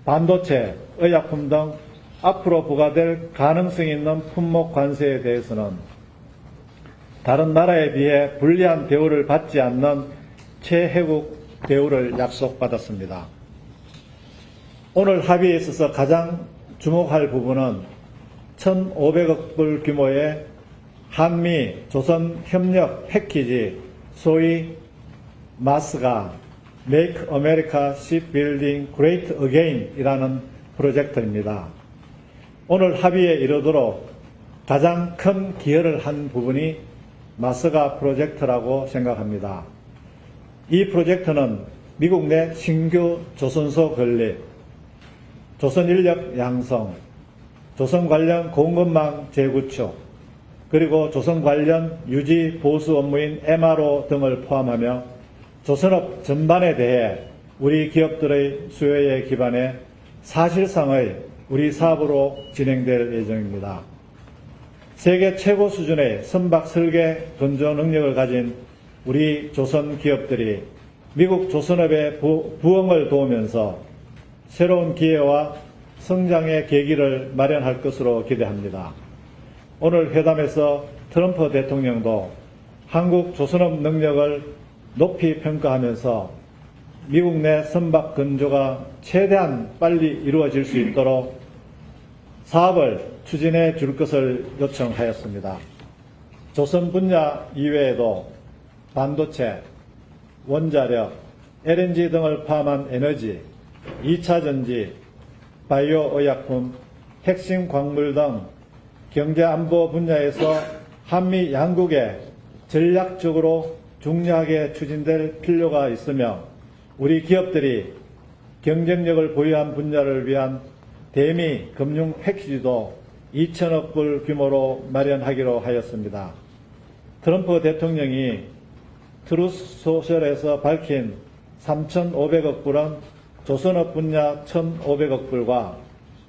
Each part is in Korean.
반도체, 의약품 등 앞으로 부과될 가능성이 있는 품목 관세에 대해서는 다른 나라에 비해 불리한 대우를 받지 않는 최혜국 대우를 약속받았습니다. 오늘 합의에 있어서 가장 주목할 부분은 1,500억 불 규모의 한미 조선 협력 패키지, 소위 마스가 Make America Shipbuilding Great Again 이라는 프로젝트입니다. 오늘 합의에 이르도록 가장 큰 기여를 한 부분이 마스가 프로젝트라고 생각합니다. 이 프로젝트는 미국 내 신규 조선소 건립, 조선 인력 양성, 조선 관련 공급망 재구축, 그리고 조선 관련 유지 보수 업무인 MRO 등을 포함하며 조선업 전반에 대해 우리 기업들의 수요에 기반해 사실상의 우리 사업으로 진행될 예정입니다. 세계 최고 수준의 선박 설계 건조 능력을 가진 우리 조선 기업들이 미국 조선업의 부흥을 도우면서 새로운 기회와 성장의 계기를 마련할 것으로 기대합니다. 오늘 회담에서 트럼프 대통령도 한국 조선업 능력을 높이 평가하면서 미국 내 선박 건조가 최대한 빨리 이루어질 수 있도록 사업을 추진해 줄 것을 요청하였습니다. 조선 분야 이외에도 반도체, 원자력, LNG 등을 포함한 에너지, 2차 전지, 바이오 의약품, 핵심 광물 등 경제안보 분야에서 한미 양국에 전략적으로 중요하게 추진될 필요가 있으며 우리 기업들이 경쟁력을 보유한 분야를 위한 대미 금융 패키지도 2천억 불 규모로 마련하기로 하였습니다. 트럼프 대통령이 트루스 소셜에서 밝힌 3,500억 불은 조선업 분야 1,500억 불과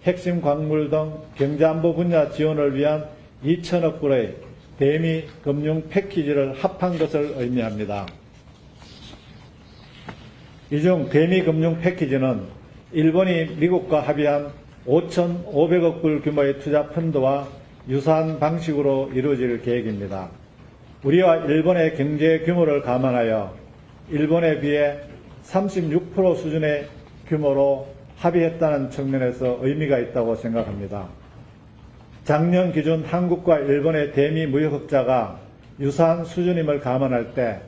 핵심 광물 등 경제안보 분야 지원을 위한 2천억 불의 대미 금융 패키지를 합한 것을 의미합니다. 이 중 대미 금융 패키지는 일본이 미국과 합의한 5,500억 불 규모의 투자 펀드와 유사한 방식으로 이루어질 계획입니다. 우리와 일본의 경제 규모를 감안하여 일본에 비해 36% 수준의 규모로 합의했다는 측면에서 의미가 있다고 생각합니다. 작년 기준 한국과 일본의 대미 무역 흑자가 유사한 수준임을 감안할 때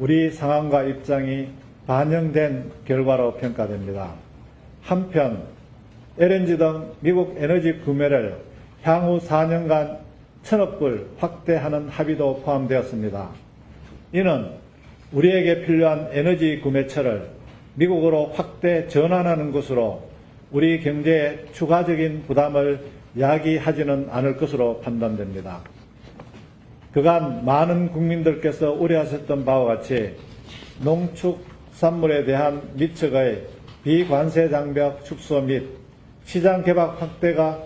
우리 상황과 입장이 반영된 결과로 평가됩니다. 한편 LNG 등 미국 에너지 구매를 향후 4년간 1,000억 불 확대하는 합의도 포함되었습니다. 이는 우리에게 필요한 에너지 구매처를 미국으로 확대 전환하는 것으로 우리 경제에 추가적인 부담을 야기하지는 않을 것으로 판단됩니다. 그간 많은 국민들께서 우려하셨던 바와 같이 농축산물에 대한 미측의 비관세 장벽 축소 및 시장 개방 확대가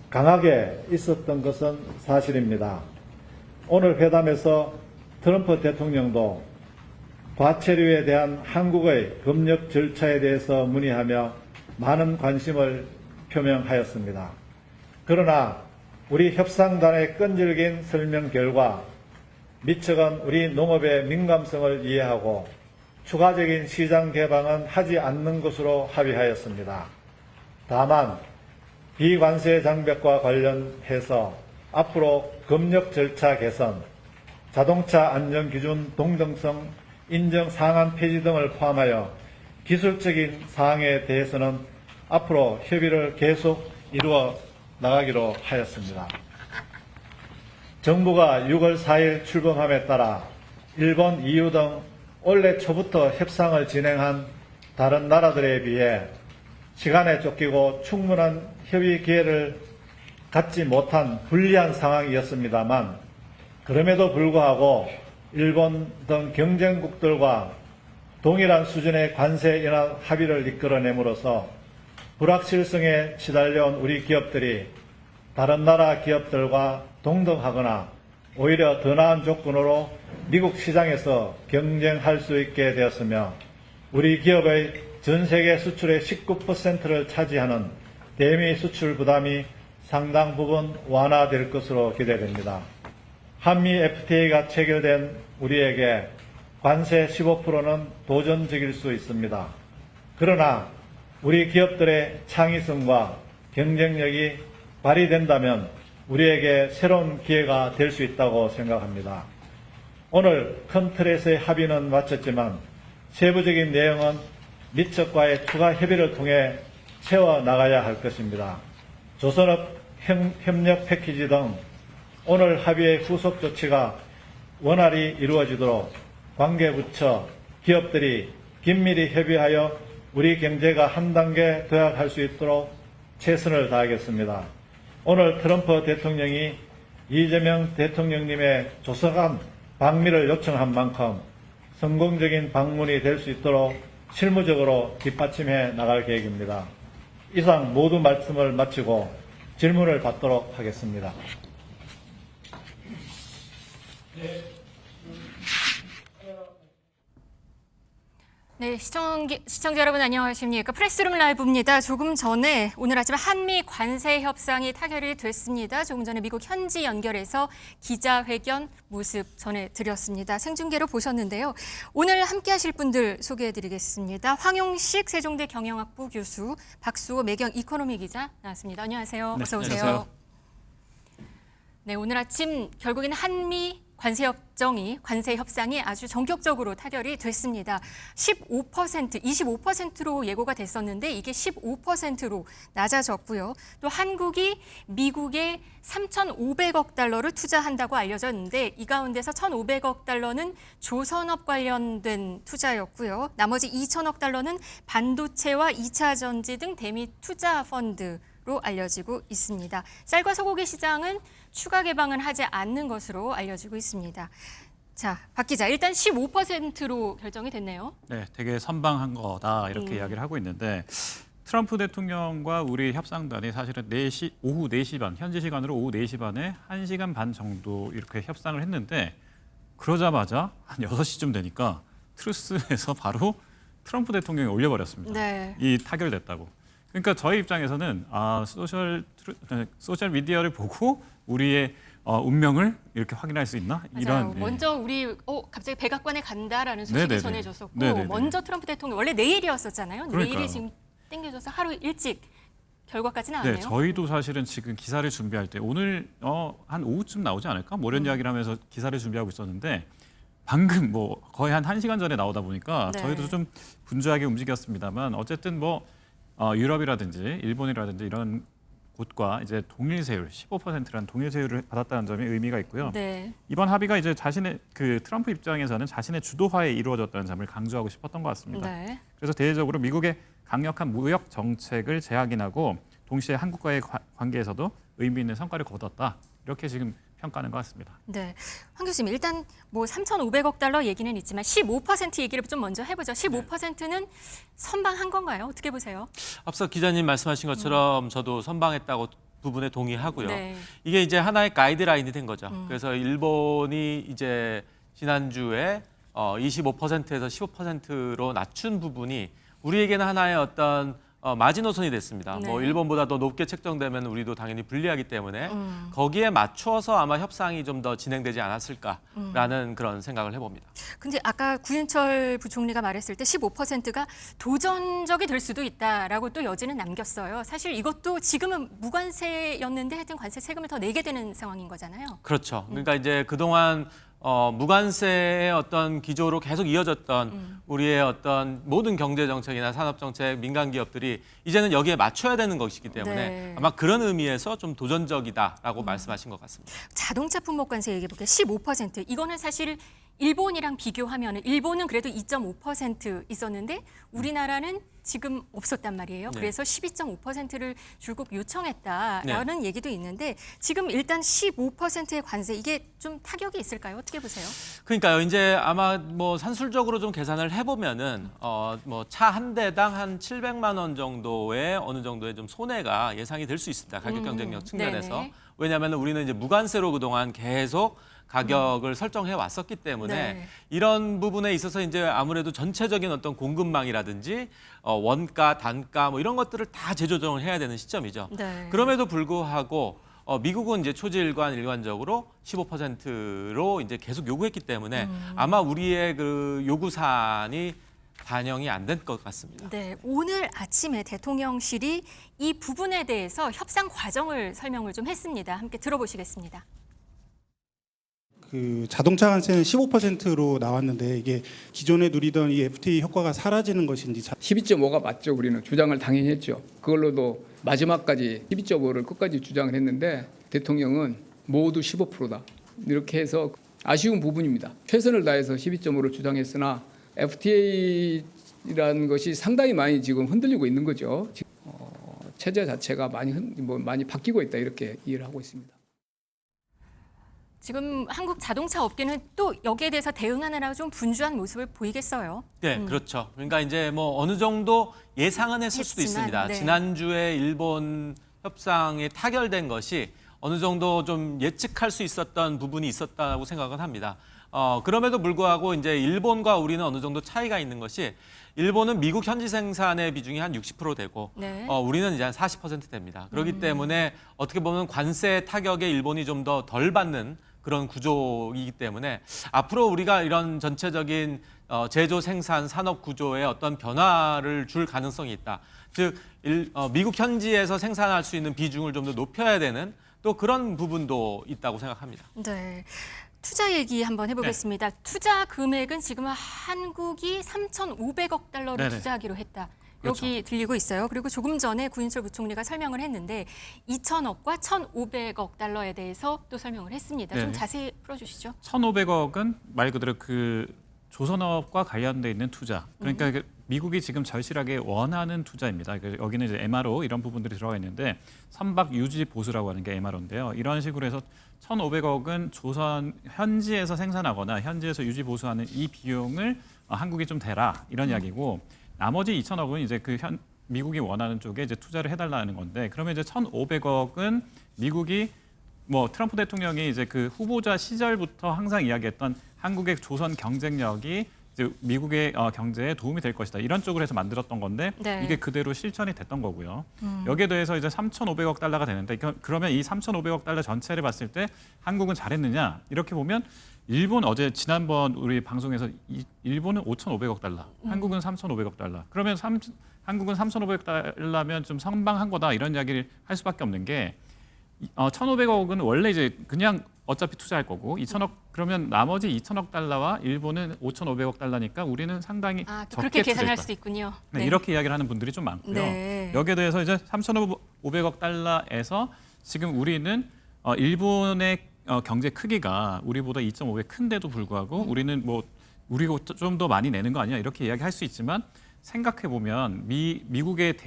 강하게 있었던 것은 사실입니다. 오늘 회담에서 트럼프 대통령도 과체류에 대한 한국의 검역 절차에 대해서 문의하며 많은 관심을 표명하였습니다. 그러나 우리 협상단의 끈질긴 설명 결과 미측은 우리 농업의 민감성을 이해하고 추가적인 시장 개방은 하지 않는 것으로 합의하였습니다. 다만 비관세 장벽과 관련해서 앞으로 검역 절차 개선, 자동차 안전기준 동등성 인정 상한 폐지 등을 포함하여 기술적인 사항에 대해서는 앞으로 협의를 계속 이루어 나가기로 하였습니다. 정부가 6월 4일 출범함에 따라 일본, EU 등 올해 초부터 협상을 진행한 다른 나라들에 비해 시간에 쫓기고 충분한 협의 기회를 갖지 못한 불리한 상황이었습니다만 그럼에도 불구하고 일본 등 경쟁국들과 동일한 수준의 관세 인하 합의를 이끌어냄으로써 불확실성에 시달려온 우리 기업들이 다른 나라 기업들과 동등하거나 오히려 더 나은 조건으로 미국 시장에서 경쟁할 수 있게 되었으며 우리 기업의 전 세계 수출의 19%를 차지하는 대미 수출 부담이 상당 부분 완화될 것으로 기대됩니다. 한미 FTA가 체결된 우리에게 관세 15%는 도전적일 수 있습니다. 그러나 우리 기업들의 창의성과 경쟁력이 발휘된다면 우리에게 새로운 기회가 될 수 있다고 생각합니다. 오늘 큰 틀에서의 합의는 마쳤지만 세부적인 내용은 미측과의 추가 협의를 통해 채워나가야 할 것입니다. 조선업 협력 패키지 등 오늘 합의의 후속 조치가 원활히 이루어지도록 관계부처, 기업들이 긴밀히 협의하여 우리 경제가 한 단계 도약할 수 있도록 최선을 다하겠습니다. 오늘 트럼프 대통령이 이재명 대통령님의 조석한 방미를 요청한 만큼 성공적인 방문이 될 수 있도록 실무적으로 뒷받침해 나갈 계획입니다. 이상 모두 말씀을 마치고 질문을 받도록 하겠습니다. 네, 시청자 여러분 안녕하십니까. 프레스룸 라이브입니다. 조금 전에 오늘 아침 한미 관세 협상이 타결이 됐습니다. 조금 전에 미국 현지 연결해서 기자회견 모습 전해드렸습니다. 생중계로 보셨는데요. 오늘 함께 하실 분들 소개해드리겠습니다. 황용식 세종대 경영학부 교수, 박수호 매경 이코노미 기자 나왔습니다. 안녕하세요. 네, 어서 오세요. 안녕하세요. 네, 오늘 아침 결국에는 한미 관세 협상이 아주 전격적으로 타결이 됐습니다. 15%, 25%로 예고가 됐었는데 이게 15%로 낮아졌고요. 또 한국이 미국에 3,500억 달러를 투자한다고 알려졌는데 이 가운데서 1,500억 달러는 조선업 관련된 투자였고요. 나머지 2,000억 달러는 반도체와 2차 전지 등 대미 투자 펀드로 알려지고 있습니다. 쌀과 소고기 시장은 추가 개방은 하지 않는 것으로 알려지고 있습니다. 자, 박 기자, 일단 15%로 결정이 됐네요. 네, 되게 선방한 거다 이렇게 이야기를 하고 있는데 트럼프 대통령과 우리 협상단이 사실은 오후 4시 반, 현지 시간으로 오후 4시 반에 1시간 반 정도 이렇게 협상을 했는데 그러자마자 한 6시쯤 되니까 트루스에서 바로 트럼프 대통령이 올려버렸습니다. 네. 이 타결됐다고. 그러니까 저희 입장에서는 소셜 미디어를 보고 우리의 운명을 이렇게 확인할 수 있나? 맞아요. 이런 먼저 우리 갑자기 백악관에 간다라는 소식이 네네네. 전해졌었고 네네네. 먼저 트럼프 대통령 원래 내일이었었잖아요. 그러니까요. 내일이 지금 땡겨져서 하루 일찍 결과까지 나왔네요. 네, 저희도 사실은 지금 기사를 준비할 때 오늘 한 오후쯤 나오지 않을까? 뭐 이런 이야기를 하면서 기사를 준비하고 있었는데 방금 뭐 거의 한 1시간 전에 나오다 보니까 네. 저희도 좀 분주하게 움직였습니다만 어쨌든 뭐 유럽이라든지 일본이라든지 이런 곳과 이제 동일 세율 15%라는 동일 세율을 받았다는 점이 의미가 있고요. 네. 이번 합의가 이제 자신의 그 트럼프 입장에서는 자신의 주도하에 이루어졌다는 점을 강조하고 싶었던 것 같습니다. 네. 그래서 대외적으로 미국의 강력한 무역 정책을 재확인하고 동시에 한국과의 관계에서도 의미 있는 성과를 거뒀다. 이렇게 지금 평가하는 것 같습니다. 네. 황 교수님, 일단 뭐 3,500억 달러 얘기는 있지만 15% 얘기를 좀 먼저 해보죠. 15%는 선방한 건가요? 어떻게 보세요? 앞서 기자님 말씀하신 것처럼 저도 선방했다고 부분에 동의하고요. 네. 이게 이제 하나의 가이드라인이 된 거죠. 그래서 일본이 이제 지난주에 25%에서 15%로 낮춘 부분이 우리에게는 하나의 어떤 마지노선이 됐습니다. 네. 뭐 일본보다 더 높게 책정되면 우리도 당연히 불리하기 때문에 거기에 맞추어서 아마 협상이 좀 더 진행되지 않았을까라는 그런 생각을 해봅니다. 근데 아까 구윤철 부총리가 말했을 때 15%가 도전적이 될 수도 있다라고 또 여지는 남겼어요. 사실 이것도 지금은 무관세였는데 하여튼 관세 세금을 더 내게 되는 상황인 거잖아요. 그렇죠. 그러니까 이제 그동안 무관세의 어떤 기조로 계속 이어졌던 우리의 어떤 모든 경제 정책이나 산업 정책, 민간 기업들이 이제는 여기에 맞춰야 되는 것이기 때문에 네. 아마 그런 의미에서 좀 도전적이다라고 말씀하신 것 같습니다. 자동차 품목 관세 얘기해 볼게요. 15%. 이거는 사실 일본이랑 비교하면 일본은 그래도 2.5% 있었는데 우리나라는 지금 없었단 말이에요. 네. 그래서 12.5%를 줄곧 요청했다라는 얘기도 있는데 지금 일단 15%의 관세 이게 좀 타격이 있을까요? 어떻게 보세요? 그러니까요. 이제 아마 뭐 산술적으로 좀 계산을 해보면은 뭐 차 한 대당 한 700만 원 정도의 어느 정도의 좀 손해가 예상이 될 수 있습니다. 가격 경쟁력 측면에서. 네네. 왜냐하면 우리는 이제 무관세로 그동안 계속 가격을 설정해 왔었기 때문에 네. 이런 부분에 있어서 이제 아무래도 전체적인 어떤 공급망이라든지 원가, 단가 뭐 이런 것들을 다 재조정을 해야 되는 시점이죠. 네. 그럼에도 불구하고 미국은 이제 초지일관 일관적으로 15%로 이제 계속 요구했기 때문에 아마 우리의 그 요구 사안이 반영이 안 된 것 같습니다. 네, 오늘 아침에 대통령실이 이 부분에 대해서 협상 과정을 설명을 좀 했습니다. 함께 들어보시겠습니다. 그 자동차 관세는 15%로 나왔는데 이게 기존에 누리던 이 FTA 효과가 사라지는 것인지 12.5가 맞죠. 우리는 주장을 당연히 했죠. 그걸로도 마지막까지 12.5를 끝까지 주장을 했는데 대통령은 모두 15%다. 이렇게 해서 아쉬운 부분입니다. 최선을 다해서 12.5를 주장했으나 FTA라는 것이 상당히 많이 지금 흔들리고 있는 거죠. 체제 자체가 많이 바뀌고 있다 이렇게 이해를 하고 있습니다. 지금 한국 자동차 업계는 또 여기에 대해서 대응하느라 좀 분주한 모습을 보이겠어요. 네, 그렇죠. 그러니까 이제 뭐 어느 정도 예상은 했을 수도 했지만, 있습니다. 네. 지난주에 일본 협상이 타결된 것이 어느 정도 좀 예측할 수 있었던 부분이 있었다고 생각을 합니다. 그럼에도 불구하고 이제 일본과 우리는 어느 정도 차이가 있는 것이 일본은 미국 현지 생산의 비중이 한 60% 되고 네. 우리는 이제 한 40% 됩니다. 그렇기 때문에 어떻게 보면 관세 타격에 일본이 좀 더 덜 받는 그런 구조이기 때문에 앞으로 우리가 이런 전체적인 제조 생산 산업 구조에 어떤 변화를 줄 가능성이 있다. 즉 미국 현지에서 생산할 수 있는 비중을 좀 더 높여야 되는 또 그런 부분도 있다고 생각합니다. 네. 투자 얘기 한번 해보겠습니다. 투자 금액은 지금 한국이 3,500억 달러를 네네. 투자하기로 했다. 그렇죠. 여기 들리고 있어요. 그리고 조금 전에 구인철 부총리가 설명을 했는데 2,000억과 1,500억 달러에 대해서 또 설명을 했습니다. 좀 네. 자세히 풀어주시죠. 1,500억은 말 그대로 그 조선업과 관련돼 있는 투자. 그러니까 미국이 지금 절실하게 원하는 투자입니다. 여기는 이제 MRO 이런 부분들이 들어가 있는데 선박 유지 보수라고 하는 게 MRO인데요. 이런 식으로 해서 1,500억은 조선 현지에서 생산하거나 현지에서 유지 보수하는 이 비용을 한국이 좀 대라 이런 이야기고 나머지 2,000억은 이제 미국이 원하는 쪽에 이제 투자를 해달라는 건데 그러면 이제 1,500억은 미국이 뭐 트럼프 대통령이 이제 그 후보자 시절부터 항상 이야기했던 한국의 조선 경쟁력이 이제 미국의 경제에 도움이 될 것이다. 이런 쪽으로 해서 만들었던 건데 네. 이게 그대로 실천이 됐던 거고요. 여기에 대해서 이제 3,500억 달러가 되는데 그러면 이 3,500억 달러 전체를 봤을 때 한국은 잘했느냐? 이렇게 보면 일본 어제 지난번 우리 방송에서 일본은 5,500억 달러, 한국은 3,500억 달러. 그러면 한국은 3,500억 달러면 좀 선방한 거다 이런 이야기를 할 수밖에 없는 게 1,500억은 원래 이제 그냥 어차피 투자할 거고 2,000억 그러면 나머지 2,000억 달러와 일본은 5,500억 달러니까 우리는 상당히 또 적게 그렇게 계산할 투자했다. 수도 있군요. 네, 이렇게 이야기를 하는 분들이 좀 많고요. 네. 여기에 대해서 이제 3,500억 달러에서 지금 우리는 일본의 경제 크기가 우리보다 2.5배 큰데도 불구하고 우리는 뭐 우리가 좀 더 많이 내는 거 아니야 이렇게 이야기할 수 있지만 생각해 보면 미국의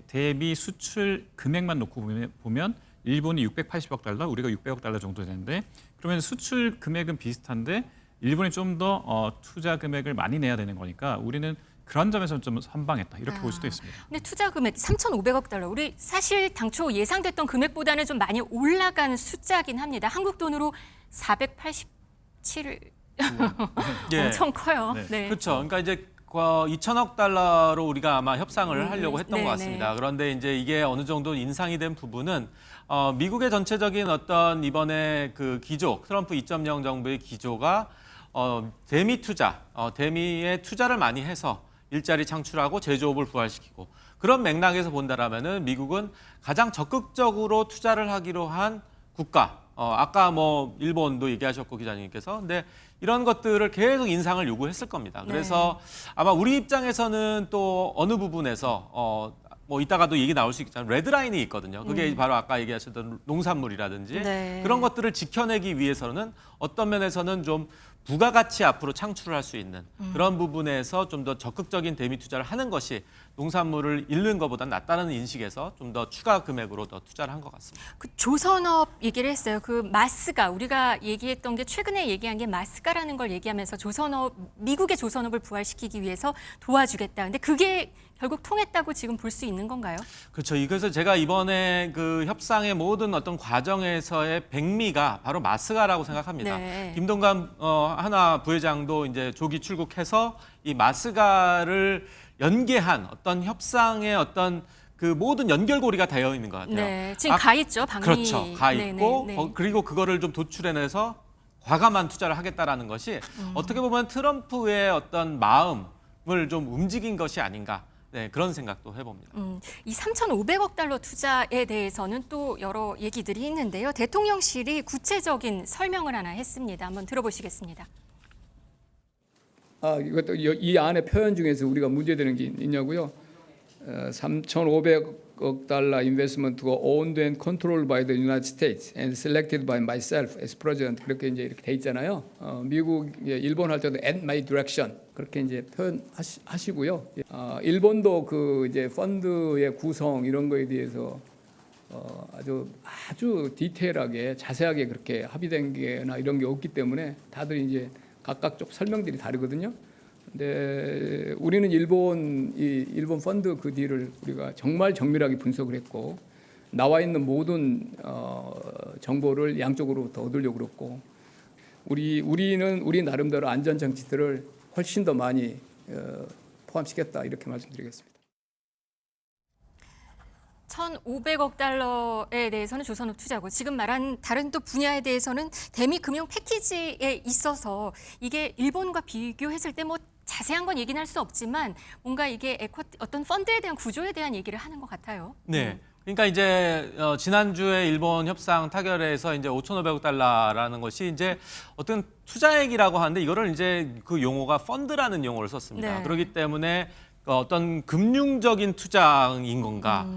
대미 수출 금액만 놓고 보면 일본이 680억 달러, 우리가 600억 달러 정도 되는데 그러면 수출 금액은 비슷한데 일본이 좀 더 투자 금액을 많이 내야 되는 거니까 우리는 그런 점에서 좀 선방했다 이렇게 볼 수도 있습니다. 근데 투자 금액 3,500억 달러. 우리 사실 당초 예상됐던 금액보다는 좀 많이 올라간 숫자긴 합니다. 한국 돈으로 487 예. 엄청 커요. 네. 네. 그렇죠. 그러니까 이제 2,000억 달러로 우리가 아마 협상을 하려고 했던 네네. 것 같습니다. 그런데 이제 이게 어느 정도 인상이 된 부분은 미국의 전체적인 어떤 이번에 그 기조, 트럼프 2.0 정부의 기조가 대미 투자, 대미에 투자를 많이 해서 일자리 창출하고 제조업을 부활시키고 그런 맥락에서 본다라면은 미국은 가장 적극적으로 투자를 하기로 한 국가. 아까 뭐 일본도 얘기하셨고 기자님께서 근데 이런 것들을 계속 인상을 요구했을 겁니다. 그래서 아마 우리 입장에서는 또 어느 부분에서 뭐 이따가도 얘기 나올 수 있겠지만 레드라인이 있거든요. 그게 바로 아까 얘기하셨던 농산물이라든지 네. 그런 것들을 지켜내기 위해서는 어떤 면에서는 좀 부가가치 앞으로 창출을 할 수 있는 그런 부분에서 좀 더 적극적인 대미 투자를 하는 것이 농산물을 잃는 것보다 낫다는 인식에서 좀 더 추가 금액으로 더 투자를 한 것 같습니다. 그 조선업 얘기를 했어요. 그 마스가 우리가 얘기했던 게 최근에 얘기한 게 마스가라는 걸 얘기하면서 미국의 조선업을 부활시키기 위해서 도와주겠다. 근데 그게 결국 통했다고 지금 볼 수 있는 건가요? 그렇죠. 그래서 제가 이번에 그 협상의 모든 어떤 과정에서의 백미가 바로 마스가라고 생각합니다. 네. 김동관 하나 부회장도 이제 조기 출국해서 이 마스가를 연계한 어떤 협상의 어떤 그 모든 연결고리가 되어 있는 것 같아요. 네, 지금 가 있죠, 방미. 그렇죠. 가 네, 있고 네, 네. 그리고 그거를 좀 도출해내서 과감한 투자를 하겠다라는 것이 어떻게 보면 트럼프의 어떤 마음을 좀 움직인 것이 아닌가. 네, 그런 생각도 해봅니다. 이 3,500억 달러 투자에 대해서는 또 여러 얘기들이 있는데요. 대통령실이 구체적인 설명을 하나 했습니다. 한번 들어보시겠습니다. 이것도 이 안에 표현 중에서 우리가 문제되는 게 있냐고요? 3,500억 달러 인베스트먼트가 owned and controlled by the United States and selected by myself as president 그렇게 이제 이렇게 돼 있잖아요. 미국, 일본 할 때도 at my direction 그렇게 이제 표현하시고요. 일본도 그 이제 펀드의 구성 이런 거에 대해서 아주 디테일하게 자세하게 그렇게 합의된 게나 이런 게 없기 때문에 다들 이제 각각 쪽 설명들이 다르거든요. 근데 우리는 일본 펀드 그 딜을 우리가 정말 정밀하게 분석을 했고 나와 있는 모든 정보를 양쪽으로부터 얻으려고 그랬고 우리 나름대로 안전 장치들을 훨씬 더 많이 포함시켰다 이렇게 말씀드리겠습니다. 1,500억 달러에 대해서는 조선업 투자고 지금 말한 다른 또 분야에 대해서는 대미 금융 패키지에 있어서 이게 일본과 비교했을 때 뭐 자세한 건 얘기는 할 수 없지만 뭔가 이게 어떤 펀드에 대한 구조에 대한 얘기를 하는 것 같아요. 네. 그러니까 이제 지난주에 일본 협상 타결에서 이제 5,500억 달러라는 것이 이제 어떤 투자액이라고 하는데 이거를 이제 그 용어가 펀드라는 용어를 썼습니다. 네. 그렇기 때문에 어떤 금융적인 투자인 건가?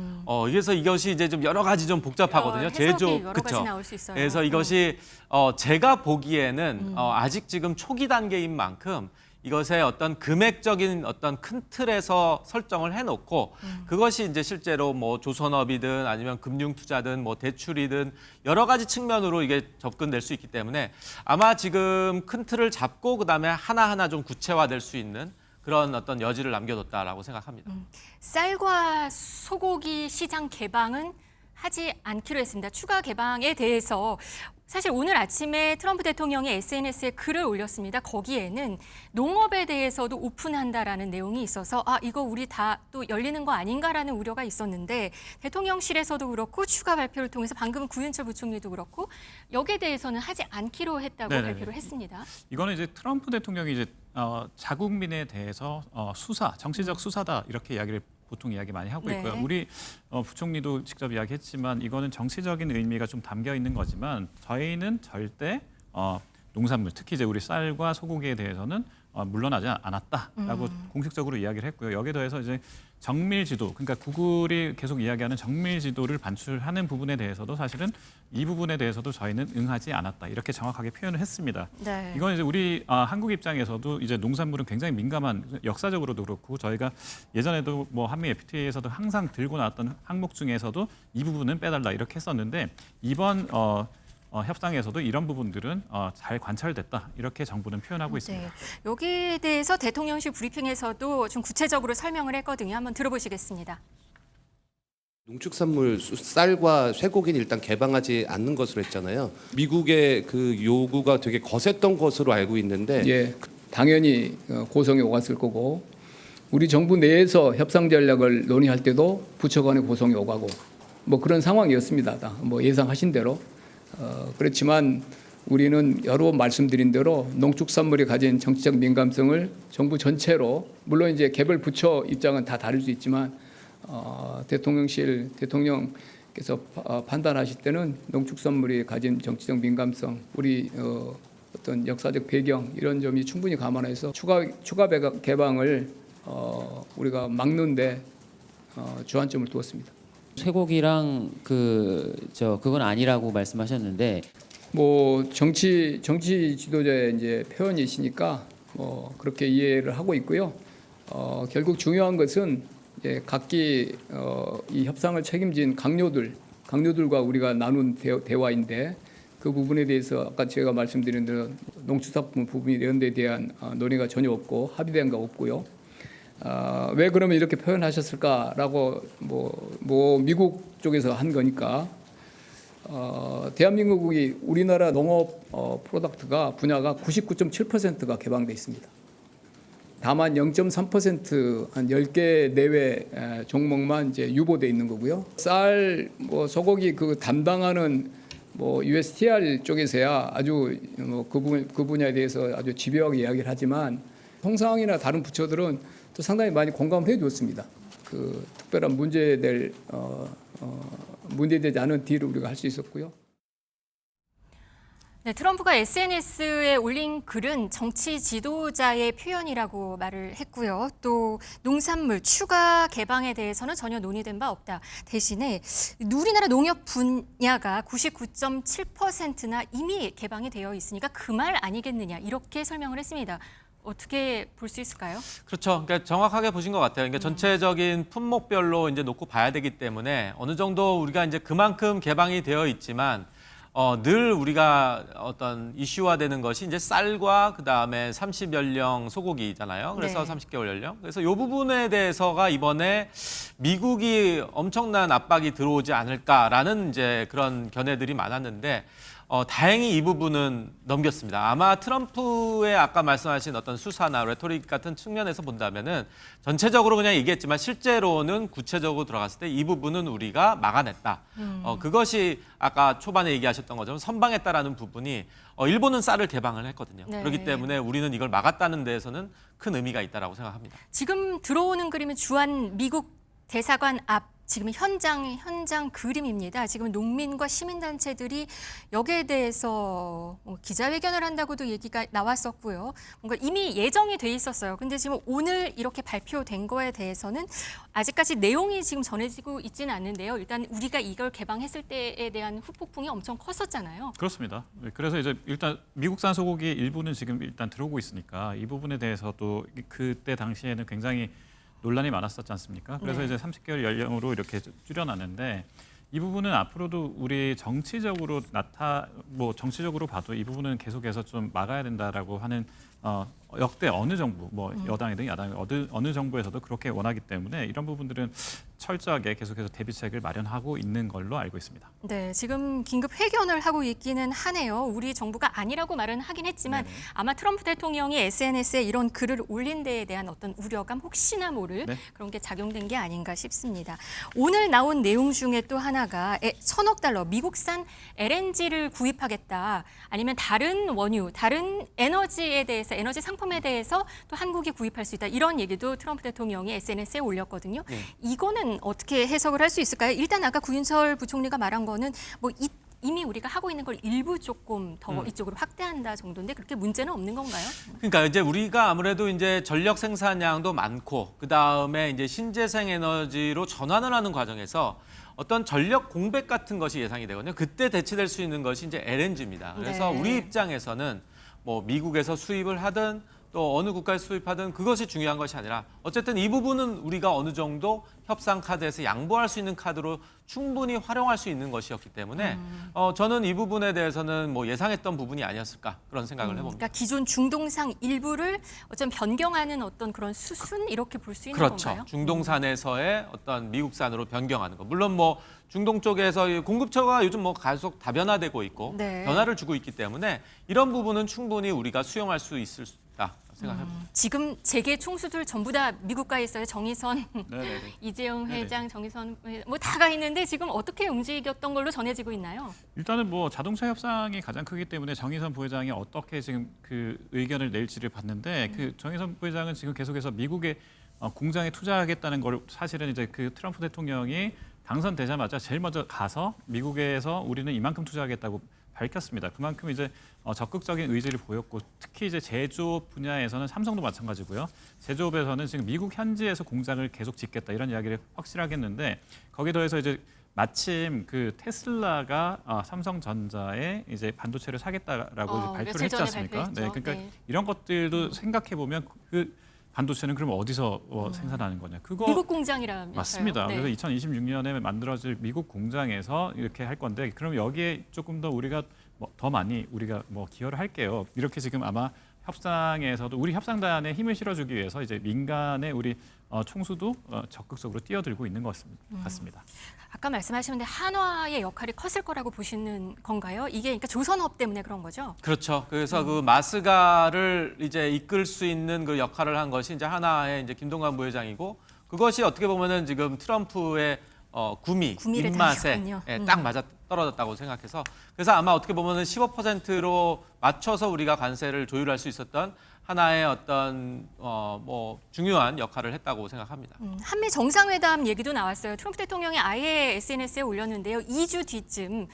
그래서 이것이 이제 좀 여러 가지 좀 복잡하거든요. 해석이 여러 가지 그쵸? 나올 수 있어요. 그래서 이것이 제가 보기에는 아직 지금 초기 단계인 만큼 이것의 어떤 금액적인 어떤 큰 틀에서 설정을 해놓고 그것이 이제 실제로 뭐 조선업이든 아니면 금융투자든 뭐 대출이든 여러 가지 측면으로 이게 접근될 수 있기 때문에 아마 지금 큰 틀을 잡고 그다음에 하나하나 좀 구체화될 수 있는 그런 어떤 여지를 남겨뒀다라고 생각합니다. 쌀과 소고기 시장 개방은 하지 않기로 했습니다. 추가 개방에 대해서 사실 오늘 아침에 트럼프 대통령이 SNS에 글을 올렸습니다. 거기에는 농업에 대해서도 오픈한다라는 내용이 있어서 이거 우리 다 또 열리는 거 아닌가라는 우려가 있었는데 대통령실에서도 그렇고 추가 발표를 통해서 방금 구윤철 부총리도 그렇고 여기에 대해서는 하지 않기로 했다고 네네네. 발표를 했습니다. 이거는 이제 트럼프 대통령이 이제 자국민에 대해서 정치적 수사다 이렇게 이야기를 보통 이야기 많이 하고 있고요. 네. 우리 부총리도 직접 이야기했지만 이거는 정치적인 의미가 좀 담겨 있는 거지만 저희는 절대 농산물, 특히 이제 우리 쌀과 소고기에 대해서는 물러나지 않았다라고 공식적으로 이야기를 했고요. 여기에 더해서 이제 정밀 지도, 그러니까 구글이 계속 이야기하는 정밀 지도를 반출하는 부분에 대해서도 사실은 이 부분에 대해서도 저희는 응하지 않았다 이렇게 정확하게 표현을 했습니다. 네. 이건 이제 우리 한국 입장에서도 이제 농산물은 굉장히 민감한 역사적으로도 그렇고 저희가 예전에도 뭐 한미 FTA에서도 항상 들고 나왔던 항목 중에서도 이 부분은 빼달라 이렇게 했었는데 이번 협상에서도 이런 부분들은 잘 관찰됐다 이렇게 정부는 표현하고 있습니다. 네. 여기에 대해서 대통령실 브리핑에서도 좀 구체적으로 설명을 했거든요. 한번 들어보시겠습니다. 농축산물 쌀과 쇠고기는 일단 개방하지 않는 것으로 했잖아요. 미국의 그 요구가 되게 거셌던 것으로 알고 있는데 예, 당연히 고성이 오갔을 거고 우리 정부 내에서 협상 전략을 논의할 때도 부처 간에 고성이 오가고 뭐 그런 상황이었습니다. 뭐 예상하신 대로. 그렇지만 우리는 여러 번 말씀드린 대로 농축산물이 가진 정치적 민감성을 정부 전체로 물론 이제 개별 부처 입장은 다 다를 수 있지만 대통령께서 판단하실 때는 농축산물이 가진 정치적 민감성, 우리 어떤 역사적 배경 이런 점이 충분히 감안해서 추가 개방을 우리가 막는데 주안점을 두었습니다. 쇠고기랑 그건 아니라고 말씀하셨는데 뭐 정치 지도자의 이제 표현이시니까 그렇게 이해를 하고 있고요. 결국 중요한 것은 이제 각기 이 협상을 책임진 강요들과 우리가 나눈 대화인데 그 부분에 대해서 아까 제가 말씀드린 대로 농축산물 부분이 이런 데 대한 논의가 전혀 없고 합의된 거 없고요. 왜 그러면 이렇게 표현하셨을까라고 뭐 미국 쪽에서 한 거니까 대한민국이 우리나라 농업 프로덕트가 분야가 99.7%가 개방돼 있습니다. 다만 0.3% 한 10개 내외 종목만 이제 유보돼 있는 거고요. 쌀, 소고기 그 담당하는 USTR 쪽에서야 아주 그 분야에 대해서 아주 집요하게 이야기를 하지만 통상이나 다른 부처들은 또 상당히 많이 공감을 해줬습니다. 그 특별한 문제되지 않은 딜을 우리가 할 수 있었고요. 네, 트럼프가 SNS에 올린 글은 정치 지도자의 표현이라고 말을 했고요. 또 농산물 추가 개방에 대해서는 전혀 논의된 바 없다. 대신에 우리나라 농협 분야가 99.7%나 이미 개방이 되어 있으니까 그 말 아니겠느냐 이렇게 설명을 했습니다. 어떻게 볼 수 있을까요? 그렇죠. 그러니까 정확하게 보신 것 같아요. 그러니까 전체적인 품목별로 이제 놓고 봐야 되기 때문에 어느 정도 우리가 이제 그만큼 개방이 되어 있지만 늘 우리가 어떤 이슈화되는 것이 이제 쌀과 그다음에 30연령 소고기잖아요. 그래서 네. 30개월 연령. 그래서 이 부분에 대해서가 이번에 미국이 엄청난 압박이 들어오지 않을까라는 이제 그런 견해들이 많았는데 다행히 이 부분은 넘겼습니다. 아마 트럼프의 아까 말씀하신 어떤 수사나 레토릭 같은 측면에서 본다면은 전체적으로 그냥 얘기했지만 실제로는 구체적으로 들어갔을 때 이 부분은 우리가 막아냈다. 그것이 아까 초반에 얘기하셨던 것처럼 선방했다라는 부분이 일본은 쌀을 개방을 했거든요. 네. 그렇기 때문에 우리는 이걸 막았다는 데에서는 큰 의미가 있다라고 생각합니다. 지금 들어오는 그림은 주한 미국 대사관 앞 지금 현장 그림입니다. 지금 농민과 시민단체들이 여기에 대해서 기자회견을 한다고도 얘기가 나왔었고요. 뭔가 이미 예정이 돼 있었어요. 근데 지금 오늘 이렇게 발표된 거에 대해서는 아직까지 내용이 지금 전해지고 있지는 않는데요. 일단 우리가 이걸 개방했을 때에 대한 후폭풍이 엄청 컸었잖아요. 그렇습니다. 네, 그래서 이제 일단 미국산 소고기 일부는 지금 일단 들어오고 있으니까 이 부분에 대해서도 그때 당시에는 굉장히 논란이 많았었지 않습니까? 그래서 네. 이제 30개월 연령으로 이렇게 줄여놨는데 이 부분은 앞으로도 우리 정치적으로 정치적으로 봐도 이 부분은 계속해서 좀 막아야 된다라고 하는 역대 어느 정부, 여당이든 야당이 어느 정부에서도 그렇게 원하기 때문에 이런 부분들은 철저하게 계속해서 대비책을 마련하고 있는 걸로 알고 있습니다. 네, 지금 긴급 회견을 하고 있기는 하네요. 우리 정부가 아니라고 말은 하긴 했지만 네네. 아마 트럼프 대통령이 SNS에 이런 글을 올린 데에 대한 어떤 우려감 혹시나 모를 네. 그런 게 작용된 게 아닌가 싶습니다. 오늘 나온 내용 중에 또 하나가 1,000억 달러 미국산 LNG를 구입하겠다. 아니면 다른 원유, 다른 에너지에 대해서 에너지 상품에 대해서 또 한국이 구입할 수 있다. 이런 얘기도 트럼프 대통령이 SNS에 올렸거든요. 네. 이거는 어떻게 해석을 할 수 있을까요? 일단 아까 구윤철 부총리가 말한 거는 이미 우리가 하고 있는 걸 일부 조금 더 이쪽으로 확대한다 정도인데 그렇게 문제는 없는 건가요? 그러니까 이제 우리가 아무래도 이제 전력 생산량도 많고 그다음에 이제 신재생 에너지로 전환을 하는 과정에서 어떤 전력 공백 같은 것이 예상이 되거든요. 그때 대체될 수 있는 것이 이제 LNG입니다. 그래서 네. 우리 입장에서는 미국에서 수입을 하든 또 어느 국가에서 수입하든 그것이 중요한 것이 아니라 어쨌든 이 부분은 우리가 어느 정도 협상 카드에서 양보할 수 있는 카드로 충분히 활용할 수 있는 것이었기 때문에 저는 이 부분에 대해서는 예상했던 부분이 아니었을까 그런 생각을 해봅니다. 그러니까 기존 중동상 일부를 어쩜 변경하는 어떤 그런 수순 이렇게 볼 수 있는 그렇죠. 건가요? 중동산에서의 어떤 미국산으로 변경하는 거. 물론 중동 쪽에서 공급처가 요즘 계속 다변화되고 있고 네. 변화를 주고 있기 때문에 이런 부분은 충분히 우리가 수용할 수 있을 수 있다 생각합니다. 지금 재계 총수들 전부 다 미국가에 있어요. 정의선, 네네네. 이재용 네네. 회장, 정의선 다가 있는데 지금 어떻게 움직였던 걸로 전해지고 있나요? 일단은 자동차 협상이 가장 크기 때문에 정의선 부회장이 어떻게 지금 그 의견을 낼지를 봤는데 그 정의선 부회장은 지금 계속해서 미국의 공장에 투자하겠다는 걸 사실은 이제 그 트럼프 대통령이 당선되자마자 제일 먼저 가서 미국에서 우리는 이만큼 투자하겠다고 밝혔습니다. 그만큼 이제 적극적인 의지를 보였고 특히 이제 제조업 분야에서는 삼성도 마찬가지고요. 제조업에서는 지금 미국 현지에서 공장을 계속 짓겠다 이런 이야기를 확실하게 했는데 거기에 더해서 이제 마침 그 테슬라가 삼성전자에 이제 반도체를 사겠다라고 이제 발표를 며칠 했지 전에 않습니까? 발표했죠. 네, 그러니까 네. 이런 것들도 생각해 보면 그 반도체는 그럼 어디서 생산하는 거냐? 그거 미국 공장이라면서요. 맞습니다. 네. 그래서 2026년에 만들어질 미국 공장에서 이렇게 할 건데 그럼 여기에 조금 더 우리가 더 많이 우리가 기여를 할게요. 이렇게 지금 아마 협상에서도 우리 협상단에 힘을 실어주기 위해서 이제 민간의 우리 총수도 적극적으로 뛰어들고 있는 것 같습니다. 아까 말씀하셨는데 한화의 역할이 컸을 거라고 보시는 건가요? 이게 그러니까 조선업 때문에 그런 거죠? 그렇죠. 그래서 그 마스가를 이제 이끌 수 있는 그 역할을 한 것이 이제 하나의 이제 김동관 부회장이고, 그것이 어떻게 보면은 지금 트럼프의 구미를 입맛에 당했군요. 딱 맞아 떨어졌다고 생각해서, 그래서 아마 어떻게 보면은 15%로 맞춰서 우리가 관세를 조율할 수 있었던 하나의 어떤 뭐 중요한 역할을 했다고 생각합니다. 한미 정상회담 얘기도 나왔어요. 트럼프 대통령이 아예 SNS에 올렸는데요. 2주 뒤쯤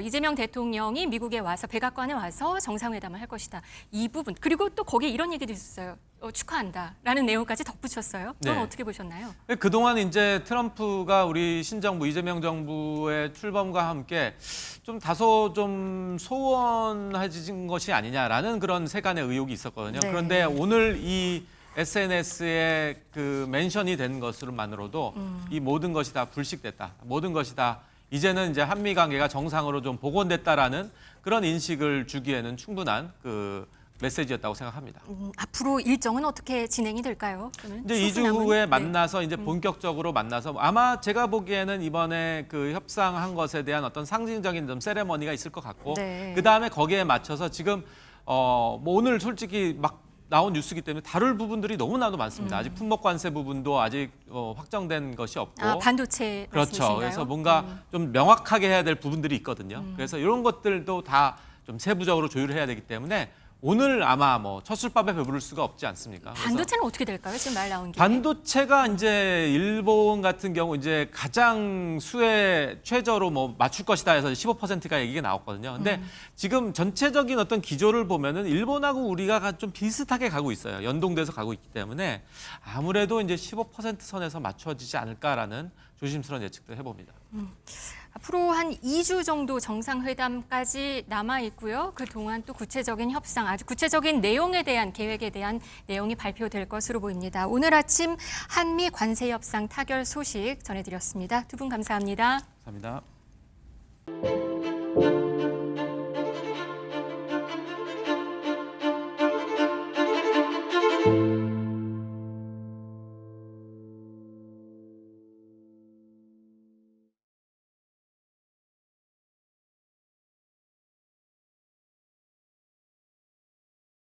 이재명 대통령이 미국에 와서 백악관에 와서 정상회담을 할 것이다. 이 부분, 그리고 또 거기에 이런 얘기도 있었어요. 축하한다라는 내용까지 덧붙였어요. 그건 네. 어떻게 보셨나요? 그동안 이제 트럼프가 우리 신정부 이재명 정부의 출범과 함께 좀 다소 좀 소원해진 것이 아니냐라는 그런 세간의 의혹이 있었거든요. 네. 그런데 오늘 이 SNS에 그 멘션이 된 것으로만으로도 이 모든 것이 다 불식됐다. 모든 것이 다 이제는 이제 한미 관계가 정상으로 좀 복원됐다라는 그런 인식을 주기에는 충분한 그 메시지였다고 생각합니다. 앞으로 일정은 어떻게 진행이 될까요? 이제 2주 후에 만나서 이제 본격적으로 만나서 아마 제가 보기에는 이번에 그 협상한 것에 대한 어떤 상징적인 좀 세레머니가 있을 것 같고, 네. 그 다음에 거기에 맞춰서 지금 뭐 오늘 솔직히 막 나온 뉴스이기 때문에 다룰 부분들이 너무나도 많습니다. 아직 품목 관세 부분도 아직 확정된 것이 없고, 반도체 그렇죠. 말씀이신가요? 그래서 뭔가 좀 명확하게 해야 될 부분들이 있거든요. 그래서 이런 것들도 다 좀 세부적으로 조율해야 되기 때문에 오늘 아마 뭐 첫술밥에 배부를 수가 없지 않습니까? 그래서 반도체는 어떻게 될까요? 지금 말 나온 게. 반도체가 이제 일본 같은 경우 이제 가장 수혜 최저로 뭐 맞출 것이다 해서 15%가 얘기가 나왔거든요. 근데 지금 전체적인 어떤 기조를 보면은 일본하고 우리가 좀 비슷하게 가고 있어요. 연동돼서 가고 있기 때문에 아무래도 이제 15% 선에서 맞춰지지 않을까라는 조심스러운 예측도 해봅니다. 앞으로 한 2주 정도 정상회담까지 남아 있고요. 그동안 또 구체적인 협상, 아주 구체적인 내용에 대한 계획에 대한 내용이 발표될 것으로 보입니다. 오늘 아침 한미 관세 협상 타결 소식 전해드렸습니다. 두 분 감사합니다. 감사합니다.